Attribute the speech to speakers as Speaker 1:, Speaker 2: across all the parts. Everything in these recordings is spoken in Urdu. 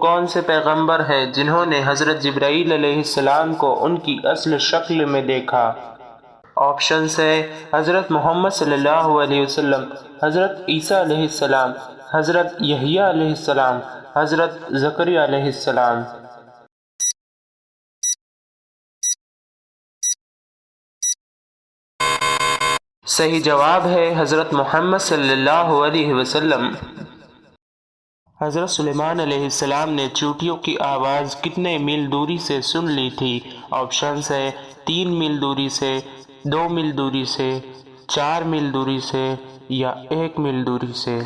Speaker 1: کون سے پیغمبر ہیں جنہوں نے حضرت جبرائیل علیہ السلام کو ان کی اصل شکل میں دیکھا؟ آپشنز ہے حضرت محمد صلی اللہ علیہ وسلم، حضرت عیسیٰ علیہ السلام، حضرت یحییٰ علیہ السلام، حضرت زکریا علیہ السلام۔ صحیح جواب ہے حضرت محمد صلی اللہ علیہ وسلم۔ حضرت سلیمان علیہ السلام نے چیونٹیوں کی آواز کتنے میل دوری سے سن لی تھی؟ آپشنز ہے 3 میل دوری سے، 2 میل دوری سے، 4 میل دوری سے یا 1 میل دوری سے۔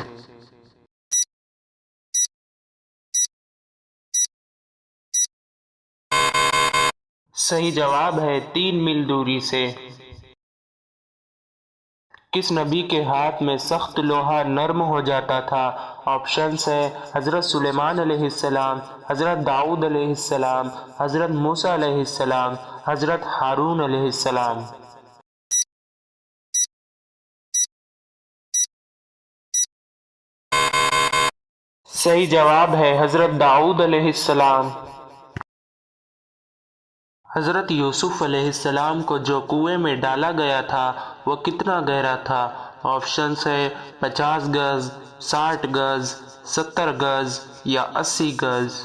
Speaker 1: صحیح جواب ہے 3 میل دوری سے۔ کس نبی کے ہاتھ میں سخت لوہا نرم ہو جاتا تھا؟ آپشنز ہے حضرت سلیمان علیہ السلام، حضرت داؤد علیہ السلام، حضرت موسیٰ علیہ السلام، حضرت ہارون علیہ السلام۔ صحیح جواب ہے حضرت داؤد علیہ السلام۔ حضرت یوسف علیہ السلام کو جو کنویں میں ڈالا گیا تھا وہ کتنا گہرا تھا؟ آپشنز ہے 50 گز، 60 گز، 70 گز یا 80 گز۔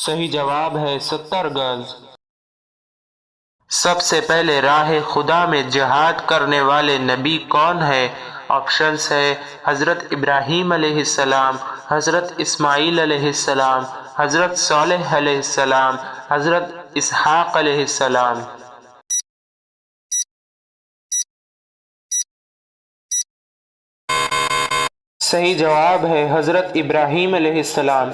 Speaker 1: صحیح جواب ہے 70 گز۔ سب سے پہلے راہ خدا میں جہاد کرنے والے نبی کون ہے؟ آپشنز ہے حضرت ابراہیم علیہ السلام، حضرت اسماعیل علیہ السلام، حضرت صالح علیہ السلام، حضرت اسحاق علیہ السلام۔ صحیح جواب ہے حضرت ابراہیم علیہ السلام۔